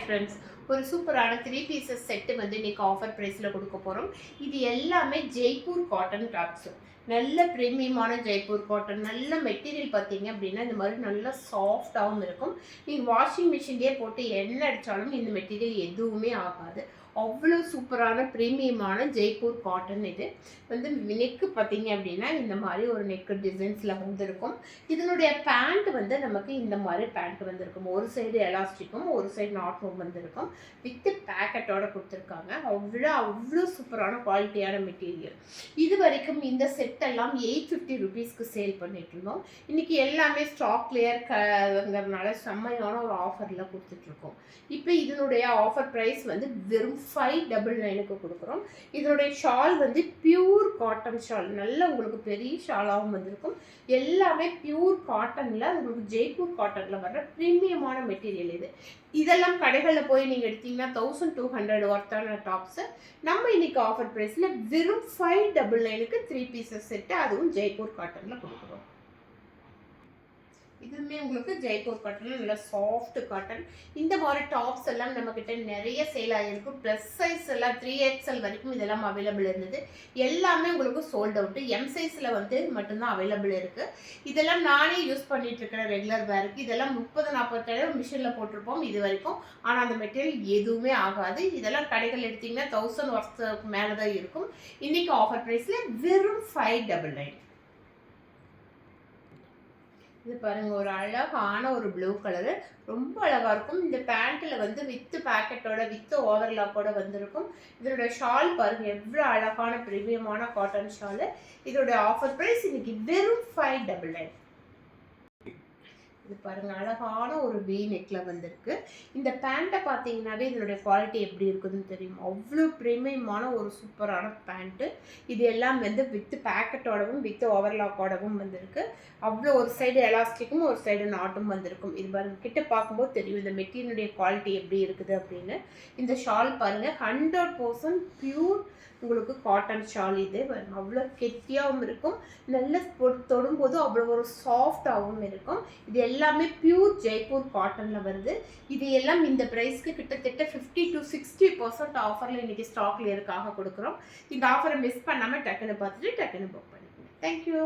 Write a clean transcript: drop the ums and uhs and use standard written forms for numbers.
Friends, ஒரு சூப்பரான 3 pieces set வந்து இன்னைக்கு ஆஃபர் ப்ரைஸில் கொடுக்க போகிறோம். இது எல்லாமே ஜெய்ப்பூர் காட்டன் டாப்ஸு. நல்ல ப்ரீமியமான ஜெய்ப்பூர் காட்டன். நல்ல மெட்டீரியல் பார்த்தீங்க அப்படின்னா இந்த மாதிரி நல்லா சாஃப்டாகவும் இருக்கும். நீங்கள் வாஷிங் மிஷின்லேயே போட்டு எண்ணெய் அடித்தாலும் இந்த மெட்டீரியல் எதுவுமே ஆகாது. அவ்வளோ சூப்பரான ப்ரீமியமான ஜெய்ப்பூர் காட்டன். இது வந்து நெக்கு பார்த்தீங்க அப்படின்னா இந்த மாதிரி ஒரு நெக்கு டிசைன்ஸில் வந்துருக்கும். இதனுடைய பேண்ட் வந்து நமக்கு இந்த மாதிரி பேண்ட் வந்திருக்கும். ஒரு சைடு எலாஸ்டிக்கும் ஒரு சைடு நாட்டும் வந்திருக்கும். வித்து பேக்கெட்டோட கொடுத்துருக்காங்க. அவ்வளோ சூப்பரான குவாலிட்டியான மெட்டீரியல். இது வரைக்கும் இந்த செட்டெல்லாம் 850 ருபீஸ்க்கு சேல் பண்ணிட்டு இருந்தோம். இன்றைக்கி எல்லாமே ஸ்டாக் கிளியர்ங்கிறதுனால செம்மையான ஒரு ஆஃபரில் கொடுத்துட்ருக்கோம். இப்போ இதனுடைய ஆஃபர் ப்ரைஸ் வந்து வெறும் 599க்கு கொடுக்குறோம். இதனுடைய ஷால் வந்து பியூர் காட்டன் ஷால். நல்ல உங்களுக்கு பெரிய ஷாலாகவும் வந்திருக்கும். எல்லாமே பியூர் காட்டனில் உங்களுக்கு ஜெய்ப்பூர் காட்டனில் வர்ற ப்ரீமியமான மெட்டீரியல் இது. இதெல்லாம் கடைகளில் போய் நீங்கள் எடுத்தீங்கன்னா 1200 ஒர்த்தான டாப்ஸு நம்ம இன்னைக்கு ஆஃபர் ப்ரைஸில் வெறும் 599க்கு 3 பீசஸ் செட்டு, அதுவும் ஜெய்ப்பூர் காட்டனில் கொடுக்குறோம். இதுவுமே உங்களுக்கு ஜெய்ப்பூர் காட்டன், நல்லா சாஃப்ட் காட்டன். இந்த மாதிரி டாப்ஸ் எல்லாம் நம்மக்கிட்ட நிறைய சேல் ஆகிருக்கும். ப்ளஸ் சைஸ் எல்லாம் 3XL வரைக்கும் இதெல்லாம் அவைலபிள் இருந்தது. எல்லாமே உங்களுக்கு சோல்ட் அவுட்டு. எம் சைஸில் வந்து மட்டும்தான் அவைலபிள் இருக்குது. இதெல்லாம் நானே யூஸ் பண்ணிட்டு இருக்கிற ரெகுலர் வேருக்கு. இதெல்லாம் 30-40 மிஷினில் போட்டிருப்போம் இது வரைக்கும். ஆனால் அந்த மெட்டீரியல் எதுவுமே ஆகாது. இதெல்லாம் கடைகள் எடுத்திங்கன்னா 1000 ஒர்க்ஸுக்கு மேலே தான் இருக்கும். இன்றைக்கி ஆஃபர் ப்ரைஸில் வெறும் 599. இது பாருங்கள், ஒரு அழகான ஒரு ப்ளூ கலரு, ரொம்ப அழகாக இருக்கும். இந்த பேண்ட்டில் வந்து வித்து பேக்கெட்டோட வித்து ஓவர்லாக்கோட வந்திருக்கும். இதோட ஷால் பாருங்கள், எவ்வளோ அழகான ப்ரீமியமான காட்டன் ஷாலு. இதோட ஆஃபர் ப்ரைஸ் இன்னைக்கு வெறும் 599. இது பாருங்கள், அழகான ஒரு வி நெக்கில் வந்திருக்கு. இந்த பேண்ட்டை பார்த்தீங்கன்னாவே இதனுடைய குவாலிட்டி எப்படி இருக்குதுன்னு தெரியும். அவ்வளோ ப்ரீமியமான ஒரு சூப்பரான பேண்ட்டு. இது எல்லாம் வந்து வித்து பேக்கெட்டோடவும் வித்து ஓவர்லாக்கோடவும் வந்திருக்கு. அவ்வளோ ஒரு சைடு எலாஸ்டிக்கும் ஒரு சைடு நாட்டும் வந்திருக்கும். இது பாருங்கள், கிட்ட பார்க்கும்போது தெரியும் இந்த மெட்டீரியலுடைய குவாலிட்டி எப்படி இருக்குது அப்படின்னு. இந்த ஷால் பாருங்கள், 100% பியூர் உங்களுக்கு காட்டன் ஷால். இது அவ்வளோ கெட்டியாகவும் இருக்கும். நல்ல தொடும்போது அவ்வளோ ஒரு சாஃப்டாகவும் இருக்கும். இது எல்லாமே பியூர் ஜெய்ப்பூர் காட்டனில் வருது. இது எல்லாம் இந்த ப்ரைஸ்க்கு கிட்டத்தட்ட 50 to 60% ஆஃபரில் இன்றைக்கி ஸ்டாக் கிளியருக்காக கொடுக்குறோம். இந்த ஆஃபரை மிஸ் பண்ணாமல் டக்குன்னு பார்த்துட்டு டக்குன்னு புக் பண்ணிக்கோங்க. தேங்க்யூ.